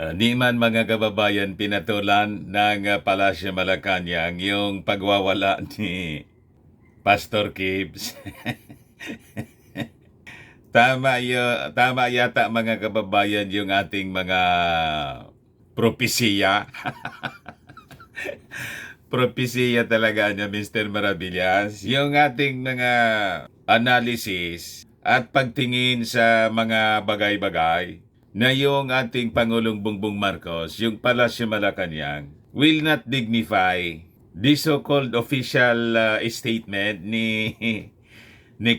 Di man mga kababayan pinatulan ng Palasyo Malacanang yung pagwawala ni Pastor Gibbs. Tama yata mga kababayan yung ating mga propesiya. Propesiya talaga niya, Mr. Maravillas. Yung ating mga analysis at pagtingin sa mga bagay-bagay na yung ating Pangulong Bongbong Marcos, yung Palasyo Malacanang, will not dignify the so-called official statement ni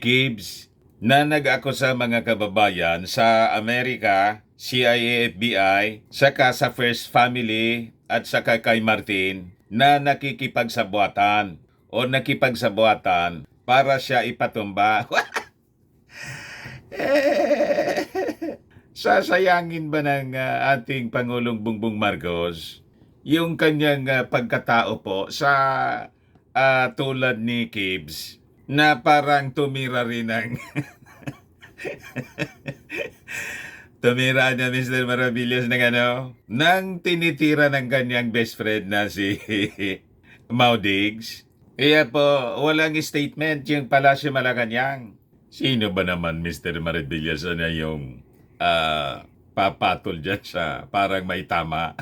Gibbs na nag-akusa mga kababayan sa Amerika, CIA, FBI, saka sa First Family at saka kay Martin na nakikipagsabuatan o nakipagsabuatan para siya ipatumba. Sasayangin ba ng ating Pangulong Bongbong Marcos yung kanyang pagkatao po sa tulad ni Gibbs na parang tumira rin ng tumira niya, Mr. Maravillas, ng nang tinitira ng kanyang best friend na si Maudigs. Kaya po, walang statement yung Palasyo Malacanang. Sino ba naman, Mr. Maravillas, na yung papatol dyan sa parang may tama?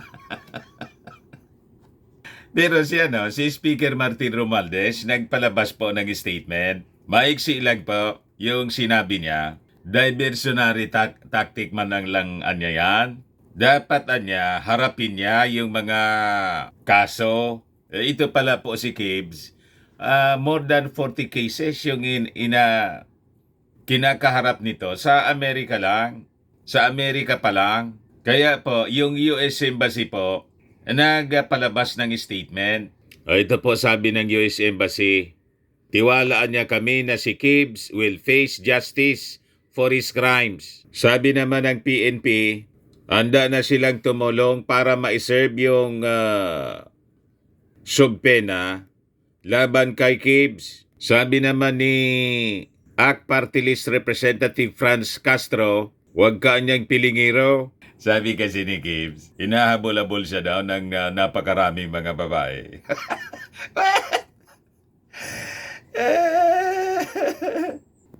Pero si Speaker Martin Romualdez nagpalabas po ng statement. Maiksi lang po yung sinabi niya. Diversionary tactic man ang lang anya yan. Dapat anya, harapin niya yung mga kaso. Ito pala po si Gibbs. More than 40 cases yung kinakaharap nito sa Amerika lang. Sa Amerika pa lang. Kaya po, yung US Embassy po, nagpalabas ng statement. Ito po sabi ng US Embassy, tiwalaan niya kami na si Gibbs will face justice for his crimes. Sabi naman ng PNP, handa na silang tumulong para ma-serve yung subpena laban kay Gibbs. Sabi naman ni ACT Party List Representative Franz Castro, huwag ka niyang pilingiro. Sabi kasi ni Gibbs, hinahabol-habol siya daw ng napakaraming mga babae.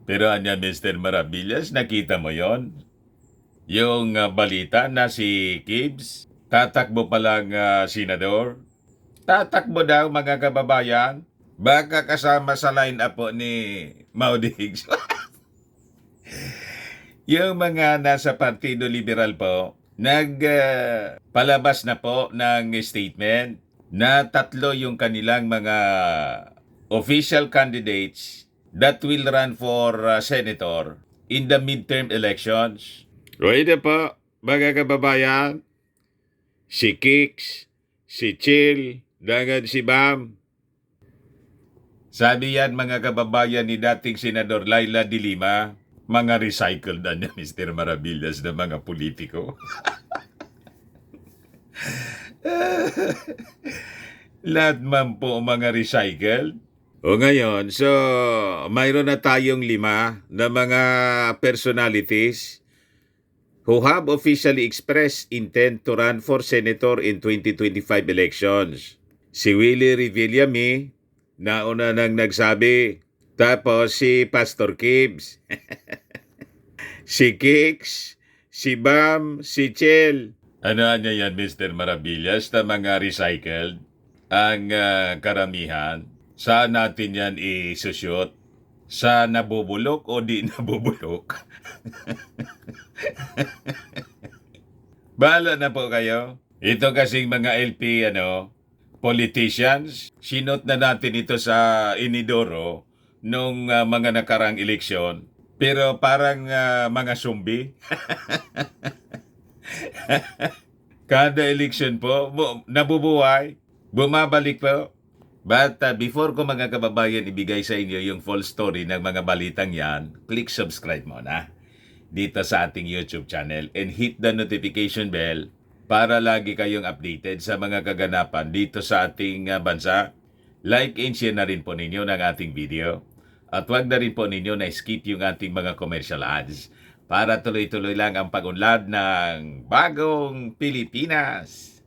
Pero anya, Mr. Maravillas, nakita mo yon? Yung balita na si Gibbs, tatakbo palang senador. Tatakbo daw mga kababayan. Baka kasama sa line-up po ni Maudigs. Yung mga nasa Partido Liberal po, palabas na po ng statement na 3 yung kanilang mga official candidates that will run for senator in the midterm elections. O ito po, mga kababayan, si Kix, si Chill, dangan si Bam. Sabi yan mga kababayan ni dating Senador Laila de Lima, mga recycled na niya, Mr. Maravillas, na mga politiko. Lahat man po mga recycled. O ngayon, so mayroon na tayong 5 na mga personalities who have officially expressed intent to run for senator in 2025 elections. Si Willie Revillame, nauna nang nagsabi. Tapos si Pastor Gibbs, si Kix, si Bam, si Chel. Ano niya yan, Mr. Maravillas, na mga recycled ang karamihan? Saan natin yan isushoot? Sa nabubulok o di nabubulok? Bahala na po kayo. Ito kasing mga LP, politicians, sinot na natin ito sa Inidoro nung mga nakarang eleksyon. Pero parang mga zombie. Kada eleksyon po, nabubuhay, bumabalik po. But before ko mga kababayan ibigay sa inyo yung full story ng mga balitang yan, click subscribe muna dito sa ating YouTube channel and hit the notification bell para lagi kayong updated sa mga kaganapan dito sa ating bansa. Like and share na rin po ninyo ng ating video. At huwag na rin po ninyo na skip yung ating mga commercial ads para tuloy-tuloy lang ang pag-unlad ng bagong Pilipinas.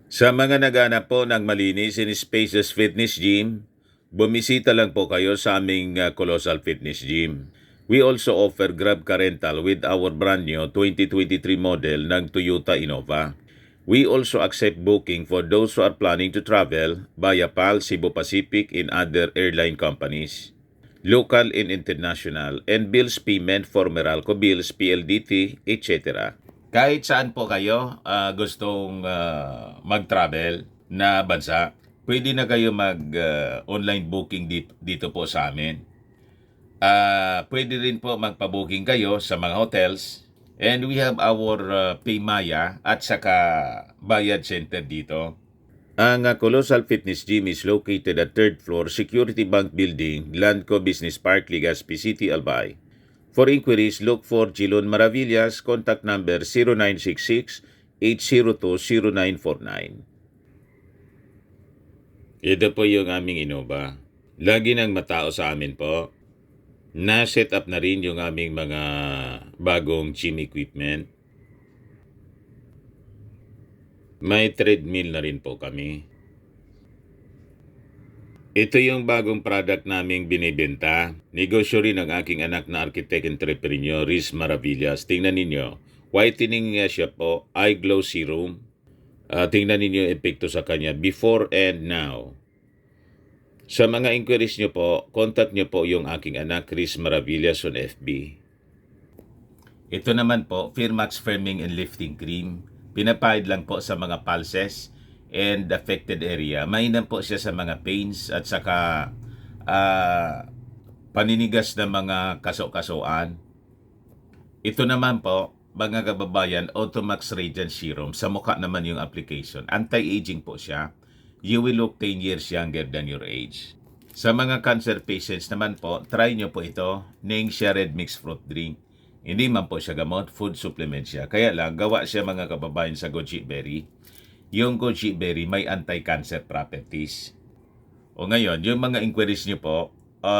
Sa mga naghanap po ng malinis and spacious fitness gym, bumisita lang po kayo sa aming Colossal Fitness Gym. We also offer Grab Car Rental with our brand new 2023 model ng Toyota Innova. We also accept booking for those who are planning to travel via PAL, Cebu Pacific, and other airline companies, local and international, and bills payment for Meralco Bills, PLDT, etc. Kahit saan po kayo gustong mag-travel na bansa, pwede na kayo mag-online booking dito po sa amin. Pwede rin po magpa-booking kayo sa mga hotels. And we have our Paymaya at saka Bayad Center dito. Ang Colossal Fitness Gym is located at 3rd floor Security Bank Building, Landco Business Park, Legazpi City, Albay. For inquiries, look for Jilon Maravillas, contact number 0966-802-0949. Ito po yung aming Innova. Lagi nang matao sa amin po. Na-set up na rin yung aming mga bagong gym equipment. May treadmill na rin po kami. Ito yung bagong product naming binibenta. Negosyo rin ng aking anak na architect entrepreneur, Riz Maravillas. Tingnan ninyo. Whitening niya siya po. Eye Glow Serum. Tingnan ninyo yung epekto sa kanya. Before and now. Sa mga inquiries nyo po, contact nyo po yung aking anak, Riz Maravillas on FB. Ito naman po, Firmax Firming and Lifting Cream. Pinapahid lang po sa mga pulses and affected area. Mainam po siya sa mga pains at saka paninigas na mga kaso-kasoan. Ito naman po, mga kababayan, Automax Radiant Serum. Sa mukha naman yung application. Anti-aging po siya. You will look 10 years younger than your age. Sa mga cancer patients naman po, try nyo po ito, Ningxia Red Mix Fruit Drink. Hindi man po siya gamot, food supplement siya. Kaya lang, gawa siya mga kababayan sa goji berry. Yung goji berry may anti-cancer properties. O ngayon, yung mga inquiries nyo po,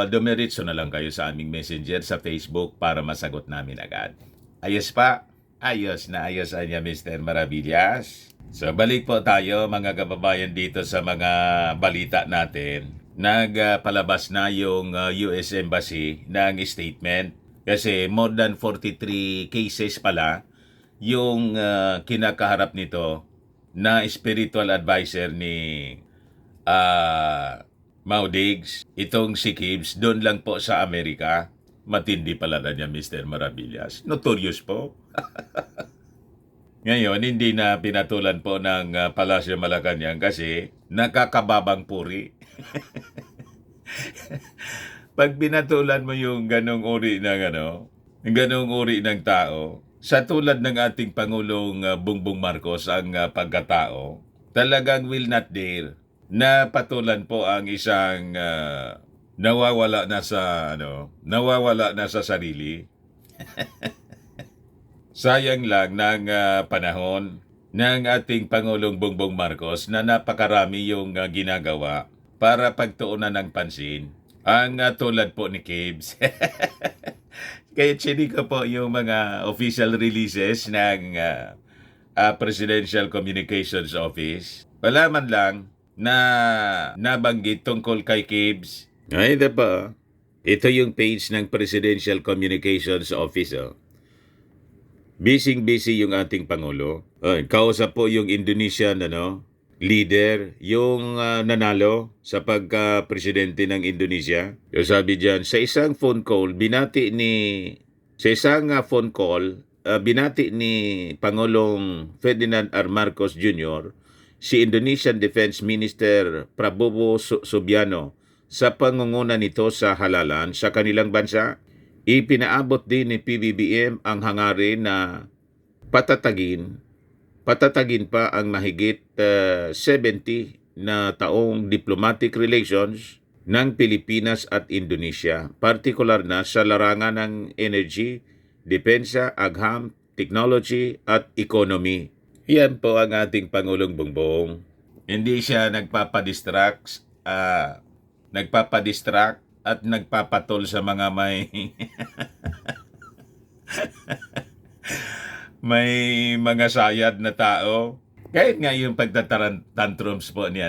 dumiritso na lang kayo sa aming messenger sa Facebook para masagot namin agad. Ayos pa? Ayos na ayos niya, Mr. Maravillas. So balik po tayo mga kababayan dito sa mga balita natin. Nagpalabas na yung US Embassy ng statement kasi more than 43 cases pala yung kinakaharap nito na spiritual advisor ni Maudigs. Itong si Gibbs, doon lang po sa Amerika. Matindi pala na niya, Mr. Maravillas. Notorious po. Ngayon, hindi na pinatulan po ng Palasyo Malacanang kasi nakakababang puri. Pag pinatulan mo yung ganong uri ng tao, sa tulad ng ating Pangulong Bongbong Marcos ang pagkatao, talagang will not dare na patulan po ang isang nawawala na sa sarili. Sayang lang ng panahon ng ating Pangulong Bongbong Marcos na napakarami yung ginagawa para pagtuunan ng pansin. Ang tulad po ni Gibbs. Kaya chinika po yung mga official releases ng Presidential Communications Office. Wala man lang na nabanggit tungkol kay Gibbs. Ay, diba? Ito yung page ng Presidential Communications Office. Busy yung ating Pangulo. Kausap po yung Indonesian leader, yung nanalo sa pagka-presidente ng Indonesia. Yung sabi diyan, sa isang phone call, binati ni Pangulong Ferdinand R. Marcos Jr. si Indonesian Defense Minister Prabowo Subianto sa pangunguna nito sa halalan sa kanilang bansa. Ipinaabot din ni PBBM ang hangarin na patatagin pa ang mahigit 70 na taong diplomatic relations ng Pilipinas at Indonesia, partikular na sa larangan ng energy, depensa, agham, technology at economy. Yan po ang ating Pangulong Bongbong. Hindi siya nagpapadistract at nagpapatol sa mga may May mga sayad na tao. Kahit nga yung pagtatantrums po ni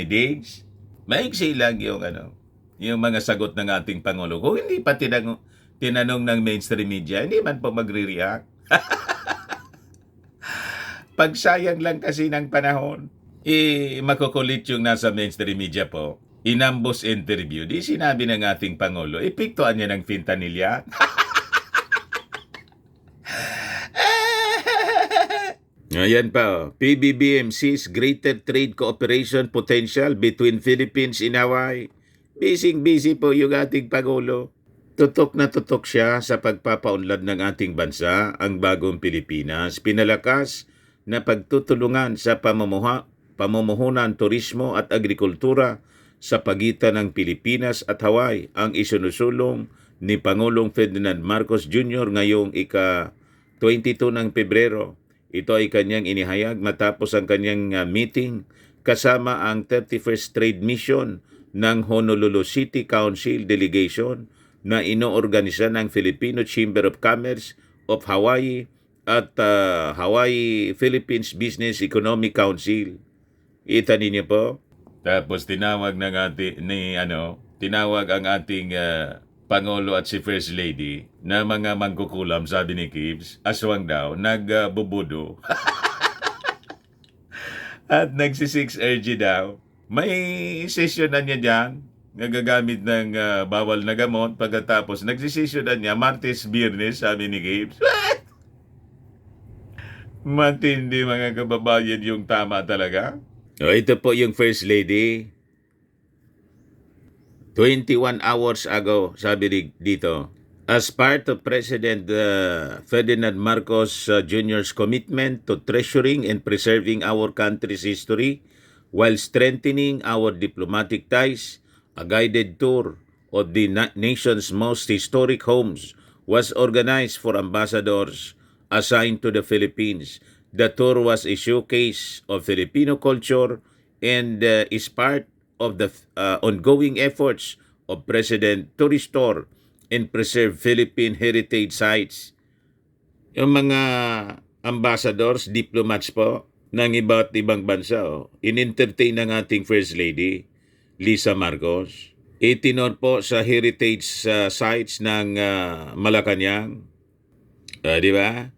Diggs, maiksi lang yung mga sagot ng ating Pangulo. Kung hindi pa tinanong ng mainstream media, hindi man po magre-react. Pagsayang lang kasi ng panahon. Makukulit yung nasa mainstream media po. Inambos interview, di sinabi ng ating Pangulo, ipiktuan niya ng fentanyl yan. Ayan pa, PBBM sees greater trade cooperation potential between Philippines and Hawaii. Busy po yung ating Pangulo. Tutok na tutok siya sa pagpapaunlad ng ating bansa, ang bagong Pilipinas. Pinalakas na pagtutulungan sa pamumuhunan, turismo at agrikultura sa pagitan ng Pilipinas at Hawaii ang isinusulong ni Pangulong Ferdinand Marcos Jr. ngayong ika-22 ng Pebrero. Ito ay kanyang inihayag matapos ang kanyang meeting kasama ang 31st Trade Mission ng Honolulu City Council Delegation na inoorganisa ng Filipino Chamber of Commerce of Hawaii at Hawaii Philippines Business Economic Council. Ita ninyo po? Tapos tinawag ang ating Pangulo at si First Lady na mga mangkukulam, sabi ni Gibbs, aswang daw, nagbubudo. At nagsi-6RG daw. May session na niya dyan, nagagamit ng bawal na gamot. Pagkatapos, nagsisession na niya, Martes, Biyernes, sabi ni Gibbs. Matindi mga kababayan yung tama talaga. Ito po yung First Lady. 21 hours ago, sabi dito, as part of President Ferdinand Marcos Jr.'s commitment to treasuring and preserving our country's history while strengthening our diplomatic ties, a guided tour of the nation's most historic homes was organized for ambassadors assigned to the Philippines. The tour was a showcase of Filipino culture and is part of the ongoing efforts of President to restore and preserve Philippine heritage sites. Yung mga ambassadors, diplomats po, ng iba't ibang bansa, in-entertain ng ating First Lady, Lisa Marcos. Itinor po sa heritage sites ng Malacanang. Di ba?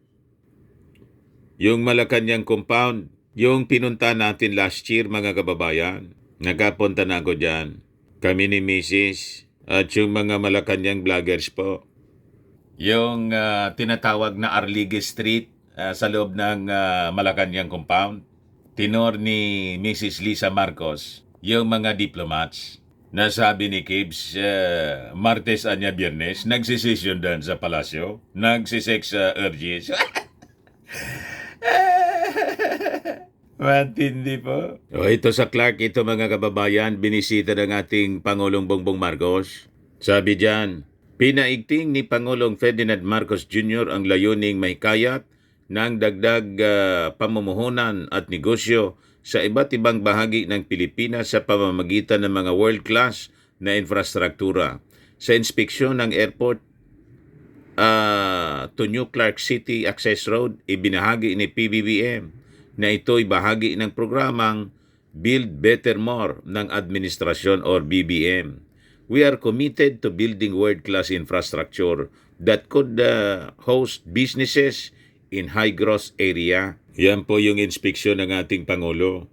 Yung Malacanang compound, yung pinunta natin last year, mga kababayan. Nagkapunta na ako dyan. Kami ni Mrs. at yung mga Malacanang vloggers po. Yung tinatawag na Arligue Street sa loob ng Malacanang compound. Tinor ni Mrs. Lisa Marcos, yung mga diplomats. Nasabi ni Gibbs, Martes anya Biyernes, nagsisesyon doon sa palasyo. Nagsisex urges. Matindi po. Ito sa Clark, ito mga kababayan, binisita ng ating Pangulong Bongbong Marcos. Sabi diyan, pinaigting ni Pangulong Ferdinand Marcos Jr. ang layuning mahikayat ng dagdag pamumuhunan at negosyo sa iba't ibang bahagi ng Pilipinas sa pamamagitan ng mga world-class na infrastruktura. Sa inspeksyon ng airport to New Clark City Access Road, ibinahagi ni PBBM na ito'y bahagi ng programang Build Better More ng Administrasyon or BBM. We are committed to building world-class infrastructure that could host businesses in high-growth area. Yan po yung inspeksyon ng ating Pangulo.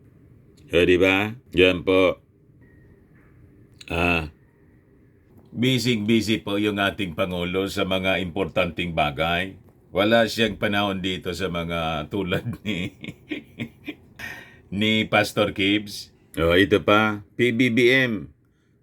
Di ba? Yan po. Busy po yung ating Pangulo sa mga importanteng bagay. Wala siyang panahon dito sa mga tulad ni Pastor Gibbs. Ito pa, PBBM.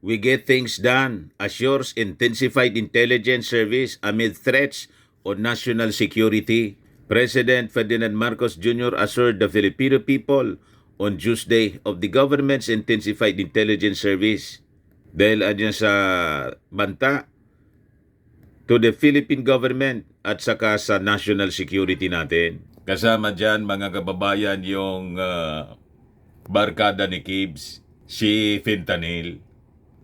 We get things done, assures intensified intelligence service amid threats on national security. President Ferdinand Marcos Jr. assured the Filipino people on Tuesday of the government's intensified intelligence service. Dahil adyan sa banta to the Philippine government at saka sa national security natin. Kasama dyan mga kababayan yung barkada ni Gibbs, si fentanyl,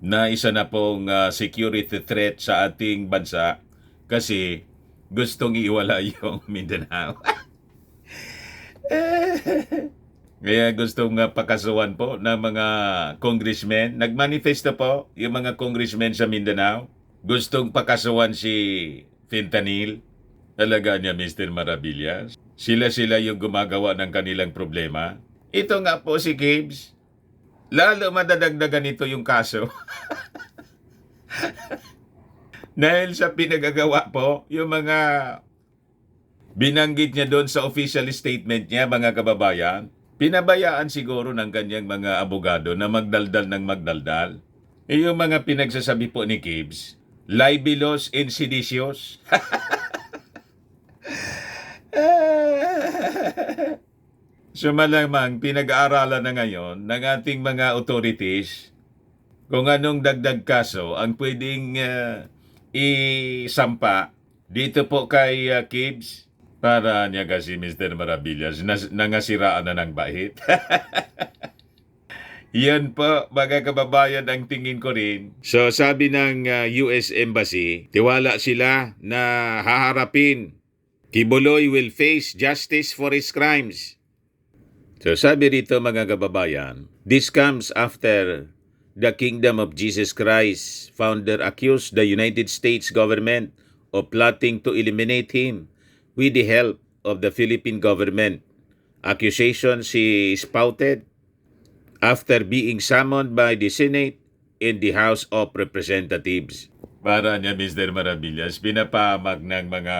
na isa na pong security threat sa ating bansa kasi gustong iwala yung Mindanao. Kaya gustong pakasuhan po ng mga congressmen. Nagmanifesto po yung mga congressmen sa Mindanao. Gustong pakasuhan si Fentanyl. Talaga niya, Mr. Maravillas. Sila yung gumagawa ng kanilang problema. Ito nga po si Gibbs. Lalo madadagdagan ito yung kaso. Dahil sa pinagagawa po, yung mga binanggit niya doon sa official statement niya, mga kababayan, pinabayaan siguro ng kanyang mga abogado na magdaldal ng magdaldal. Yung mga pinagsasabi po ni Gibbs, libelous and seditious. So malamang pinag-aaralan na ngayon ng ating mga authorities kung anong dagdag kaso ang pwedeng isampa dito po kay Gibbs para niya kasi Mr. Maravillas nangasiraan na ng bahit. Yan po, mga kababayan, ang tingin ko rin. So sabi ng US Embassy, tiwala sila na haharapin. Kibuloy will face justice for his crimes. So sabi rito, mga kababayan, this comes after the Kingdom of Jesus Christ founder accused the United States government of plotting to eliminate him with the help of the Philippine government. Accusations he spouted after being summoned by the Senate and the House of Representatives. Para niya, Mr. Maravillas, pinapamag ng mga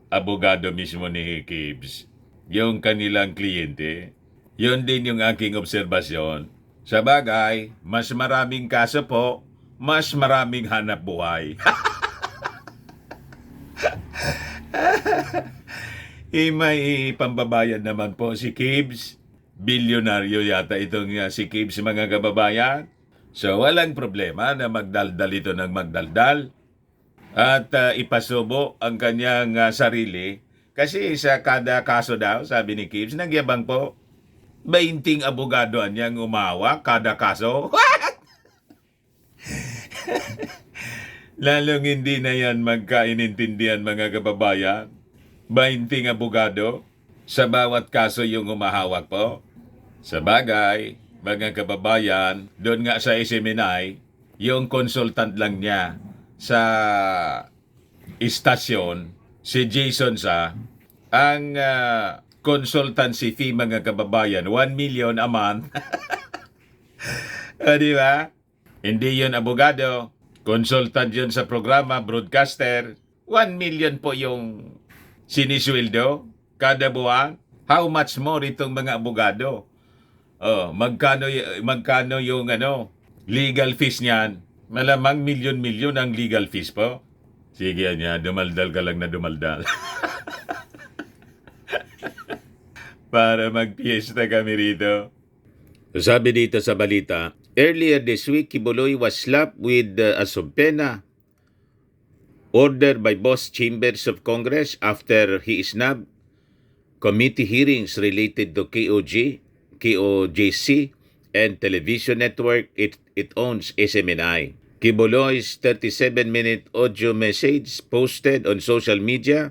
abogado mismo ni Gibbs yung kanilang kliyente. Yun din yung aking obserbasyon. Sa bagay, mas maraming kaso po, mas maraming hanap buhay. May pambabayan naman po si Gibbs. Bilyonaryo yata itong si Gibbs, mga kababayan. So walang problema na magdaldal ito ng magdaldal at ipasubo ang kanyang sarili. Kasi sa kada kaso daw, sabi ni Gibbs, nagyabang po, 20 abogado niyang umawa kada kaso. Lalong hindi na yan magkainintindihan, mga kababayan. 20 abogado sa bawat kaso yung umahawak po. Sa bagay, mga kababayan, doon nga sa SMNI, yung consultant lang niya sa istasyon, si Jason sa, ang consultancy fee, mga kababayan, 1 million a month. Di ba? Hindi yun abogado. Consultant yun sa programa, broadcaster. 1 million po yung sinisweldo kada buwan. How much more itong mga abogado? Magkano yung legal fees niyan? Malamang milyon-milyon ang legal fees po. Sige niya, dumaldal ka lang na dumaldal. Para magpiesta kami rito. Sabi dito sa balita, earlier this week, Kibuloy was slapped with a subpoena ordered by both chambers of Congress after he snubbed committee hearings related to KOJC and television network it owns, SMNI. Kibuloy's 37-minute audio message posted on social media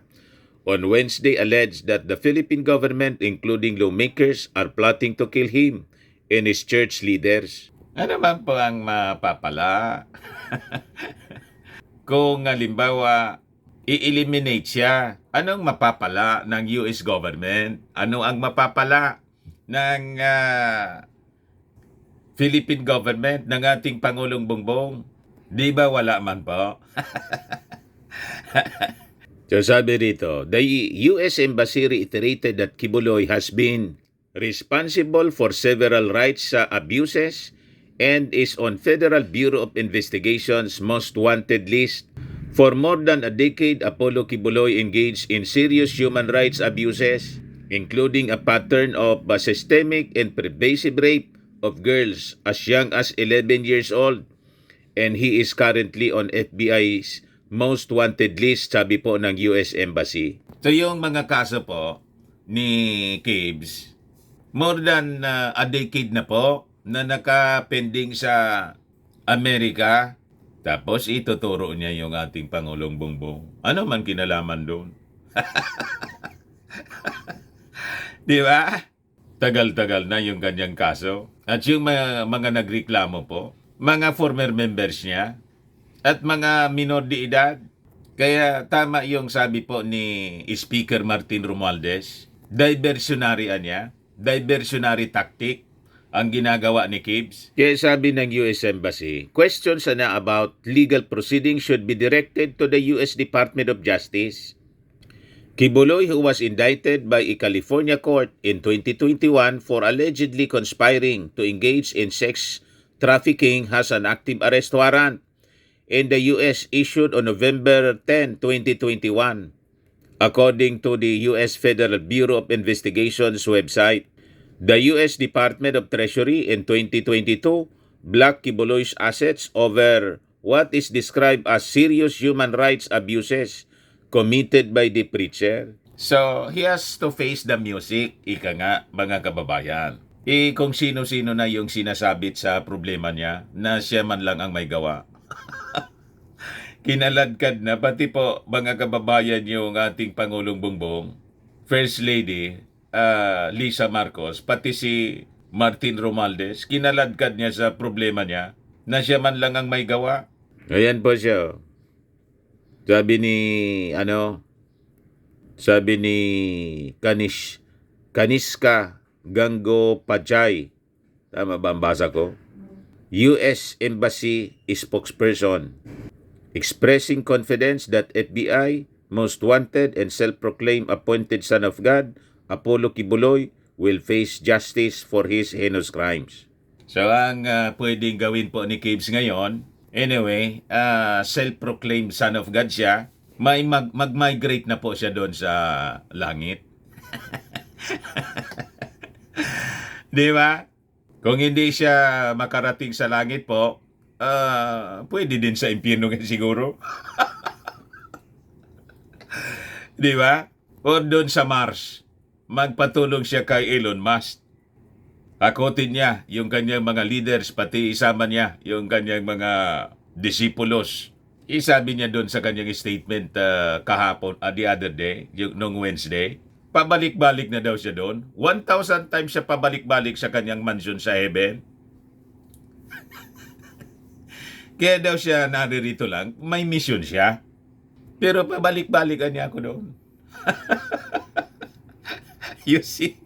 on Wednesday alleged that the Philippine government, including lawmakers, are plotting to kill him and his church leaders. Ano man po ang mapapala? Kung halimbawa, i-eliminate siya, anong mapapala ng US government? Ano ang mapapala ng Philippine government, ng ating Pangulong Bongbong? Di ba wala man po? So sabi rito, the US Embassy reiterated that Kibuloy has been responsible for several rights abuses and is on Federal Bureau of Investigation's most wanted list. For more than a decade, Apollo Kibuloy engaged in serious human rights abuses, including a pattern of systemic and pervasive rape of girls as young as 11 years old, and he is currently on FBI's most wanted list, sabi po ng US Embassy. So yung mga kaso po ni Gibbs, more than a decade na po na nakapending sa Amerika. Tapos ituturo niya yung ating Pangulong Bongbong. Ano man kinalaman doon? Di ba? Tagal-tagal na yung kanyang kaso. At yung mga nagreklamo po, mga former members niya, at mga minor de edad. Kaya tama yung sabi po ni Speaker Martin Romualdez, diversionary niya, diversionary tactic ang ginagawa ni Gibbs. Kaya sabi ng US Embassy, questions na about legal proceedings should be directed to the US Department of Justice. Kibuloy, who was indicted by a California court in 2021 for allegedly conspiring to engage in sex trafficking, has an active arrest warrant in the U.S. issued on November 10, 2021. According to the U.S. Federal Bureau of Investigation's website, the U.S. Department of Treasury in 2022 blocked Kibuloy's assets over what is described as serious human rights abuses committed by the preacher. So, he has to face the music, ika nga, mga kababayan. Kung sino-sino na yung sinasabit sa problema niya na siya man lang ang may gawa. Kinaladkad na, pati po mga kababayan yung ating Pangulong Bongbong, First Lady Lisa Marcos, pati si Martin Romualdez, kinaladkad niya sa problema niya na siya man lang ang may gawa. Ayan po siya. Sabi ni Kaniska Gango Pajay, tama ba ang basa ko? US Embassy spokesperson, expressing confidence that FBI most wanted and self-proclaimed appointed son of God, Apollo Kibuloy, will face justice for his heinous crimes. So ang pwedeng gawin po ni Gibbs ngayon, anyway, self-proclaimed son of God siya, mag-migrate na po siya doon sa langit. Di ba? Kung hindi siya makarating sa langit po, pwede din sa impyerno siguro. Di ba? O doon sa Mars, magpatulong siya kay Elon Musk. Hakutin niya yung kanyang mga leaders, pati isama niya yung kanyang mga disipulos. Isabi niya doon sa kanyang statement kahapon, the other day, nung Wednesday, pabalik-balik na daw siya doon. 1,000 times siya pabalik-balik sa kanyang mansion sa heaven. Kaya daw siya naririto lang, may mission siya. Pero pabalik-balikan niya ako doon. You see?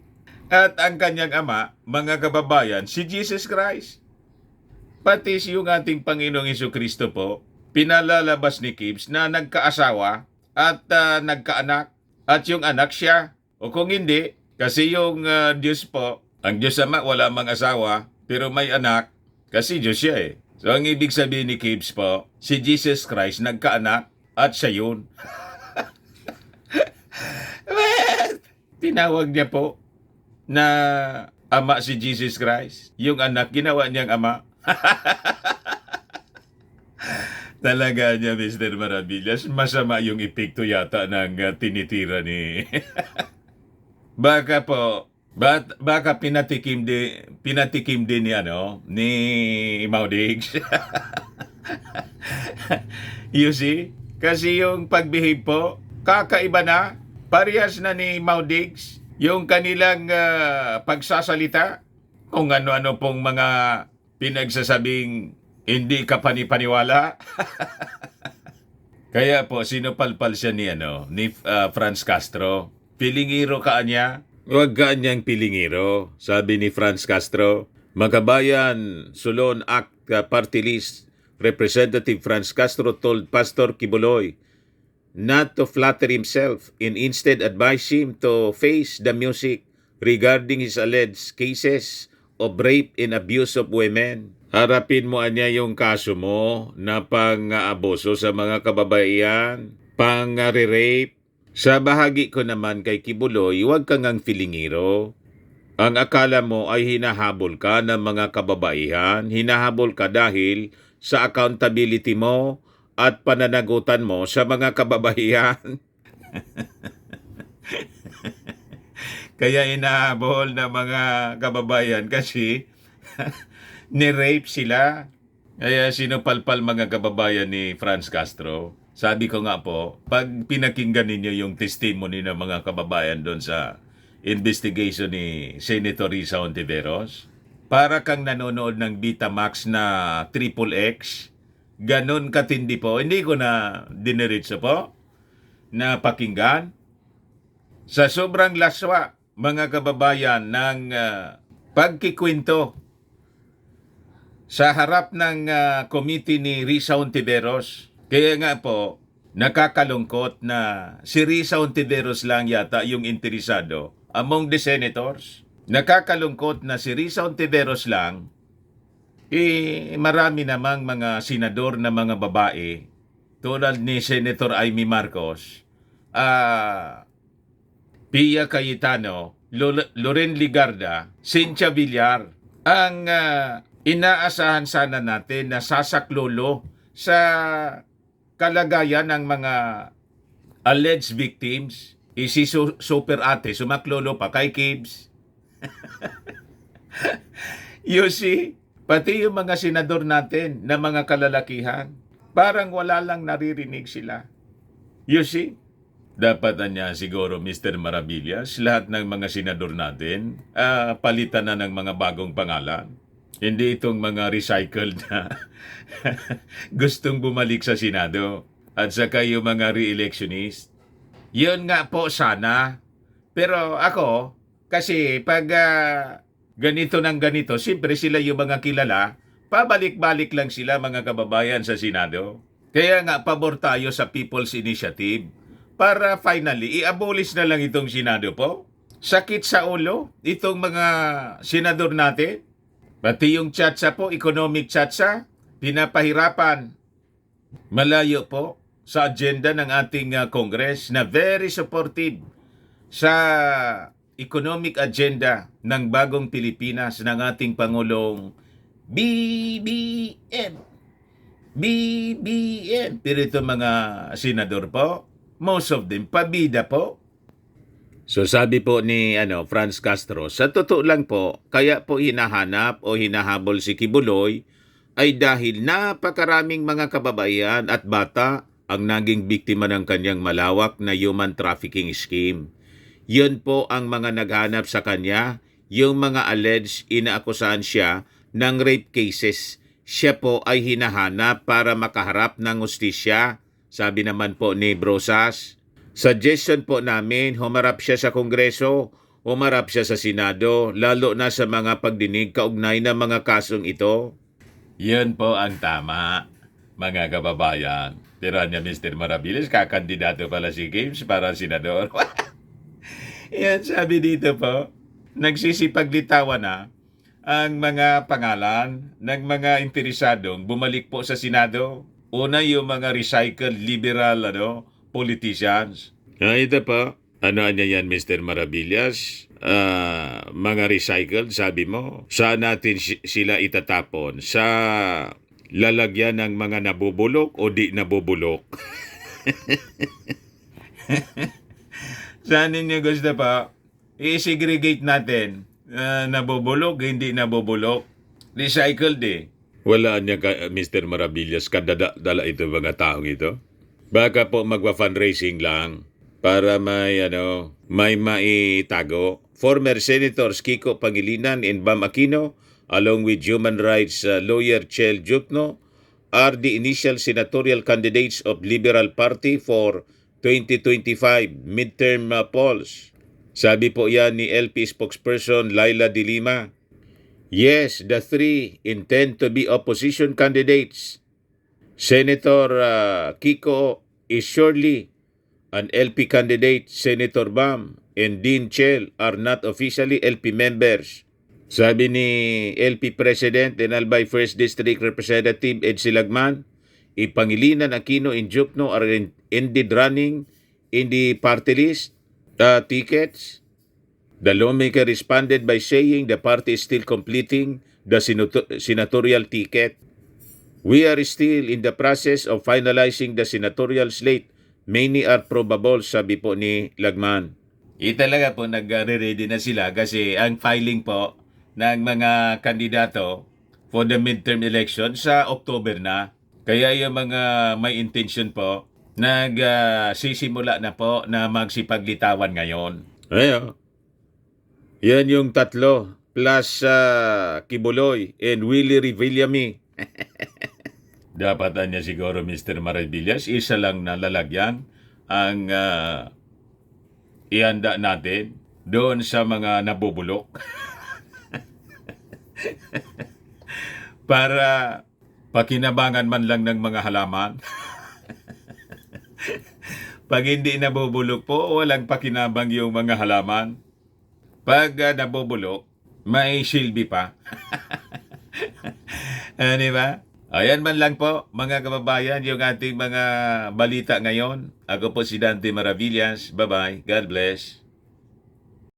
At ang kanyang ama, mga kababayan, si Jesus Christ. Pati yung ating Panginoong Jesucristo po, pinalalabas ni Gibbs na nagkaasawa at nagkaanak. At yung anak siya. O kung hindi, kasi yung Diyos po, ang Diyos Ama wala mang asawa, pero may anak, kasi Diyos siya eh. So ang ibig sabihin ni Gibbs po, si Jesus Christ nagkaanak at siya yun. Tinawag niya po na ama si Jesus Christ. Yung anak, ginawa niyang ama. Talaga niya, Mr. Maravillas, masama yung epekto yata ng tinitira ni... Baka po, baka pinatikim din ni Maudigs. You see? Kasi yung pagbehave po, kakaiba na. Parehas na ni Maudigs. Yung kanilang pagsasalita, kung ano-ano pong mga pinagsasabing hindi ka panipaniwala. Kaya po, sinupalpal siya ni Franz Castro. Pilingiro ka niya? Huwag ka niyang pilingiro, sabi ni Franz Castro. Magabayan, Sulon Act Party List Representative Franz Castro told Pastor Kibuloy not to flatter himself and instead advise him to face the music regarding his alleged cases of rape and abuse of women. Harapin mo niya yung kaso mo na pang-abuso sa mga kababaihan, pang-rape. Sa bahagi ko naman kay Kibuloy, huwag kang ang filingiro. Ang akala mo ay hinahabol ka ng mga kababaihan, hinahabol ka dahil sa accountability mo at pananagutan mo sa mga kababaihan. Kaya hinahabol ng mga kababayan kasi ni-rape sila. Kaya sinupalpal mga kababayan ni Franz Castro. Sabi ko nga po, pag pinakinggan ninyo yung testimony ng mga kababayan doon sa investigation ni Senator Risa Hontiveros, para kang nanonood ng Betamax na Triple X, ganon katindi po. Hindi ko na diniritso po na pakinggan. Sa sobrang laswa, mga kababayan, ng pagkikwento sa harap ng committee ni Risa Hontiveros. Kaya nga po, nakakalungkot na si Risa Hontiveros lang yata yung interesado among the senators. Nakakalungkot na si Risa Hontiveros lang, marami namang mga senador na mga babae tulad ni Senator Amy Marcos, Pia Cayetano, Loren Ligarda, Cynthia Villar, ang inaasahan sana natin na sasaklolo sa kalagayan ng mga alleged victims. Si Super Ate, sumaklolo pa kay Kibs. You see, pati yung mga senador natin na mga kalalakihan, parang wala lang naririnig sila. You see? Dapat niya siguro, Mr. Maravillas, lahat ng mga senador natin, palitan na ng mga bagong pangalan. Hindi itong mga recycled na gustong bumalik sa Senado. At saka yung mga re-electionist. Yun nga po sana. Pero ako, kasi pag ganito ng ganito, siyempre sila yung mga kilala, pabalik-balik lang sila mga kababayan sa Senado. Kaya nga pabor tayo sa People's Initiative para finally i-abolish na lang itong Senado po. Sakit sa ulo itong mga senador natin. Pati yung tiyatsa po, economic tiyatsa, pinapahirapan. Malayo po sa agenda ng ating Congress na very supportive sa economic agenda ng bagong Pilipinas ng ating Pangulong BBM. BBM. Pero ito mga senador po, most of them, pabida po. So sabi po ni Franz Castro, sa totoo lang po, kaya po hinahanap o hinahabol si Kibuloy ay dahil napakaraming mga kababayan at bata ang naging biktima ng kanyang malawak na human trafficking scheme. Yun po ang mga naghanap sa kanya, yung mga alleged inaakusahan siya ng rape cases. Siya po ay hinahanap para makaharap ng hustisya, sabi naman po ni Brosas. Suggestion po namin, humarap siya sa Kongreso, humarap siya sa Senado, lalo na sa mga pagdinig kaugnay ng mga kasong ito. Yun po ang tama, mga kababayan. Pero niya Mr. Maravillas, kakandidato pala si Gibbs para senador. Yan, sabi dito po, nagsisipaglitawan na ang mga pangalan ng mga interesadong bumalik po sa Senado. Una yung mga recycled liberal politicians. Ito pa, ano niya yan, Mr. Maravillas? Mga recycled, sabi mo, saan natin sila itatapon? Sa lalagyan ng mga nabubulok o di nabubulok? Saan ninyo gusto pa? I-segregate natin. Nabubulok, hindi nabubulok. Recycled Wala niya, Mr. Maravillas, kadadala ito mga taong ito. Baka po magwa-fundraising lang para may maitago. Former Senators Kiko Pangilinan and Bam Aquino along with human rights lawyer Chel Jukno are the initial senatorial candidates of Liberal Party for 2025 midterm polls. Sabi po yan ni LP spokesperson Laila De Lima. Yes, the three intend to be opposition candidates. Senator Kiko is surely an LP candidate. Senator Bam and Dean Chel are not officially LP members. Sabi ni LP President and Albay 1st District Representative Ed Silagman, Pangilinan, Aquino, and Jukno are indeed running in the party list tickets. The lawmaker responded by saying the party is still completing the senatorial ticket. We are still in the process of finalizing the senatorial slate. Many are probable, sabi po ni Lagman. Talaga po nag-ready na sila kasi ang filing po ng mga kandidato for the midterm election sa October na. Kaya yung mga may intention po, sisimula na po na magsipaglitawan ngayon. Ayo. Yan yung tatlo plus Kibuloy and Willie Revillame. Dapat niya siguro Mr. Maravillas, isa lang na lalagyan ang ihanda natin doon sa mga nabubulok. Para pakinabangan man lang ng mga halaman. Pag hindi nabubulok po, walang pakinabang yung mga halaman. Pag nabubulok, may silbi pa. Di ba? Ayan man lang po, mga kababayan, yung ating mga balita ngayon. Ako po si Dante Maravillas. Bye-bye. God bless.